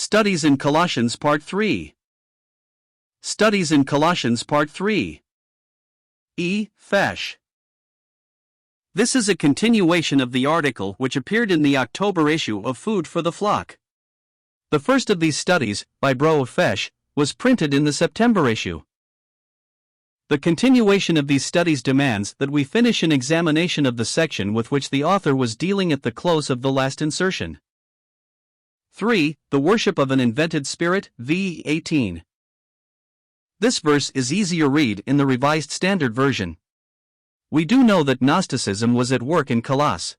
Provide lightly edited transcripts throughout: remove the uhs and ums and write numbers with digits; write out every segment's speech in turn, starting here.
Studies in Colossians Part 3. Studies in Colossians Part 3. E. Fesche. This is a continuation of the article which appeared in the October issue of Food for the Flock. The first of these studies, by Bro Fesche, was printed in the September issue. The continuation of these studies demands that we finish an examination of the section with which the author was dealing at the close of the last insertion. 3. The worship of an invented spirit, v. 18. This verse is easier read in the Revised Standard Version. We do know that Gnosticism was at work in Colossae.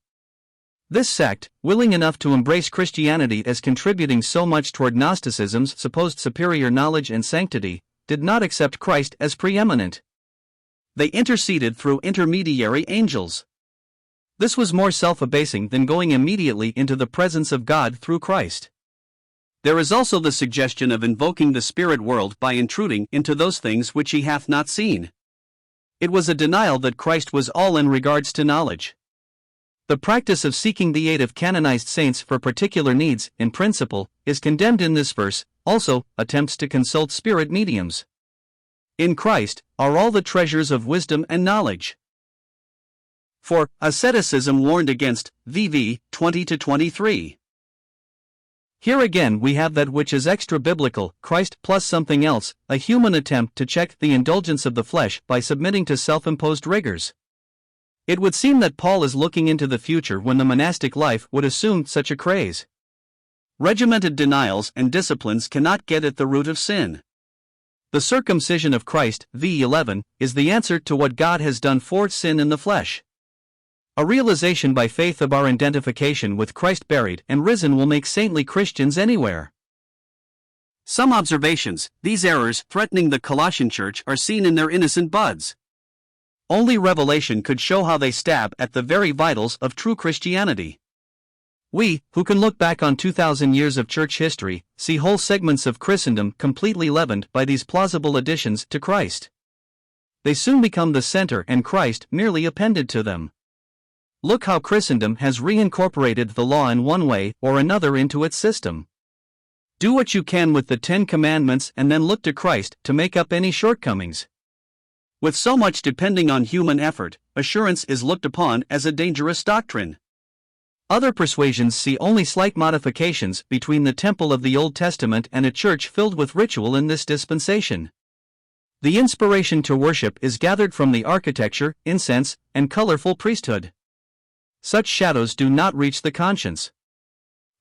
This sect, willing enough to embrace Christianity as contributing so much toward Gnosticism's supposed superior knowledge and sanctity, did not accept Christ as preeminent. They interceded through intermediary angels. This was more self-abasing than going immediately into the presence of God through Christ. There is also the suggestion of invoking the spirit world by intruding into those things which he hath not seen. It was a denial that Christ was all in regards to knowledge. The practice of seeking the aid of canonized saints for particular needs, in principle, is condemned in this verse, also, attempts to consult spirit mediums. In Christ are all the treasures of wisdom and knowledge. For asceticism warned against, VV 20-23. Here again we have that which is extra-biblical, Christ plus something else, a human attempt to check the indulgence of the flesh by submitting to self-imposed rigors. It would seem that Paul is looking into the future when the monastic life would assume such a craze. Regimented denials and disciplines cannot get at the root of sin. The circumcision of Christ, v. 11, is the answer to what God has done for sin in the flesh. A realization by faith of our identification with Christ buried and risen will make saintly Christians anywhere. Some observations: these errors threatening the Colossian church are seen in their innocent buds. Only revelation could show how they stab at the very vitals of true Christianity. We, who can look back on 2,000 years of church history, see whole segments of Christendom completely leavened by these plausible additions to Christ. They soon become the center and Christ merely appended to them. Look how Christendom has reincorporated the law in one way or another into its system. Do what you can with the 10 Commandments and then look to Christ to make up any shortcomings. With so much depending on human effort, assurance is looked upon as a dangerous doctrine. Other persuasions see only slight modifications between the temple of the Old Testament and a church filled with ritual in this dispensation. The inspiration to worship is gathered from the architecture, incense, and colorful priesthood. Such shadows do not reach the conscience.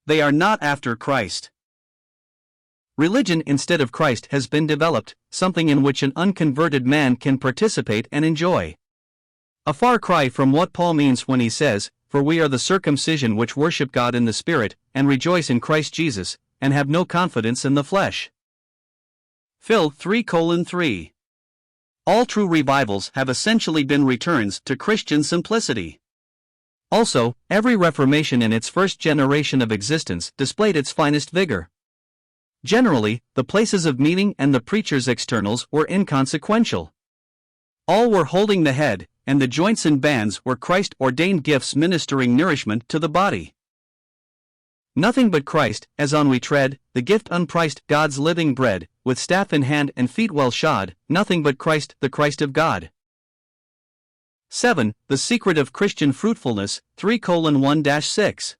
They are not after Christ. Religion instead of Christ has been developed, something in which an unconverted man can participate and enjoy. A far cry from what Paul means when he says, "For we are the circumcision which worship God in the Spirit, and rejoice in Christ Jesus, and have no confidence in the flesh." Phil 3:3. All true revivals have essentially been returns to Christian simplicity. Also, every Reformation in its first generation of existence displayed its finest vigor. Generally, the places of meeting and the preacher's externals were inconsequential. All were holding the head, and the joints and bands were Christ-ordained gifts ministering nourishment to the body. Nothing but Christ, as on we tread, the gift unpriced, God's living bread, with staff in hand and feet well shod, nothing but Christ, the Christ of God. 7. The secret of Christian fruitfulness, 3:1-6.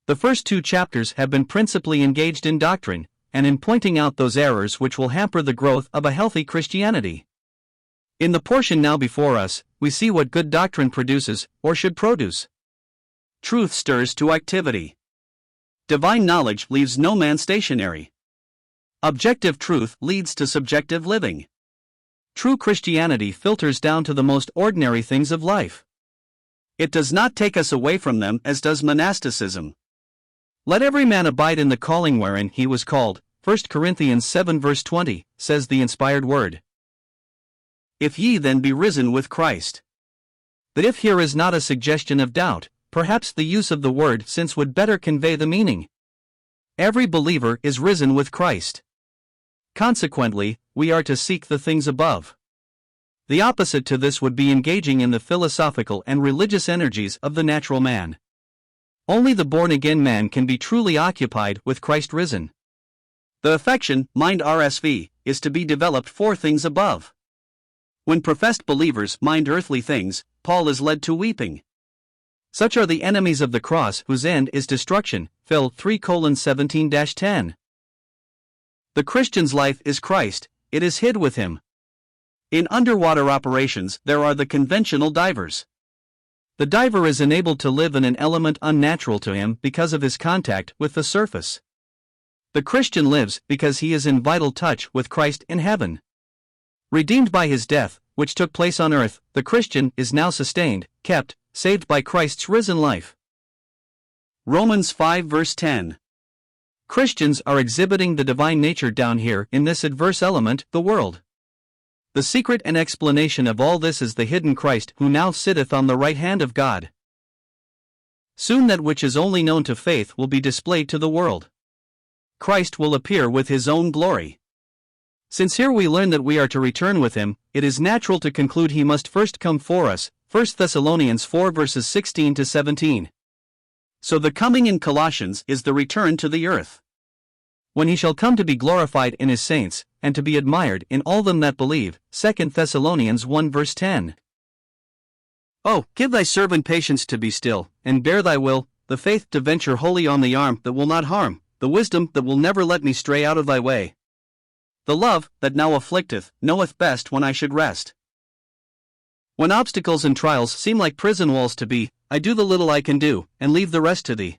The first 2 chapters have been principally engaged in doctrine, and in pointing out those errors which will hamper the growth of a healthy Christianity. In the portion now before us, we see what good doctrine produces, or should produce. Truth stirs to activity. Divine knowledge leaves no man stationary. Objective truth leads to subjective living. True Christianity filters down to the most ordinary things of life. It does not take us away from them as does monasticism. Let every man abide in the calling wherein he was called, 1 Corinthians 7 verse 20, says the inspired word. If ye then be risen with Christ. The if here is not a suggestion of doubt, perhaps the use of the word since would better convey the meaning. Every believer is risen with Christ. Consequently, we are to seek the things above. The opposite to this would be engaging in the philosophical and religious energies of the natural man. Only the born-again man can be truly occupied with Christ risen. The affection, mind RSV, is to be developed for things above. When professed believers mind earthly things, Paul is led to weeping. Such are the enemies of the cross whose end is destruction, Phil 3:17-10. The Christian's life is Christ, it is hid with him. In underwater operations there are the conventional divers. The diver is enabled to live in an element unnatural to him because of his contact with the surface. The Christian lives because he is in vital touch with Christ in heaven. Redeemed by his death, which took place on earth, the Christian is now sustained, kept, saved by Christ's risen life. Romans 5 verse 10. Christians are exhibiting the divine nature down here in this adverse element, the world. The secret and explanation of all this is the hidden Christ who now sitteth on the right hand of God. Soon that which is only known to faith will be displayed to the world. Christ will appear with his own glory. Since here we learn that we are to return with him, it is natural to conclude he must first come for us, 1 Thessalonians 4 verses 16-17. So the coming in Colossians is the return to the earth. When he shall come to be glorified in his saints, and to be admired in all them that believe, 2 Thessalonians 1 verse 10. Oh, give thy servant patience to be still, and bear thy will, the faith to venture wholly on the arm that will not harm, the wisdom that will never let me stray out of thy way. The love that now afflicteth, knoweth best when I should rest. When obstacles and trials seem like prison walls to be, I do the little I can do, and leave the rest to thee.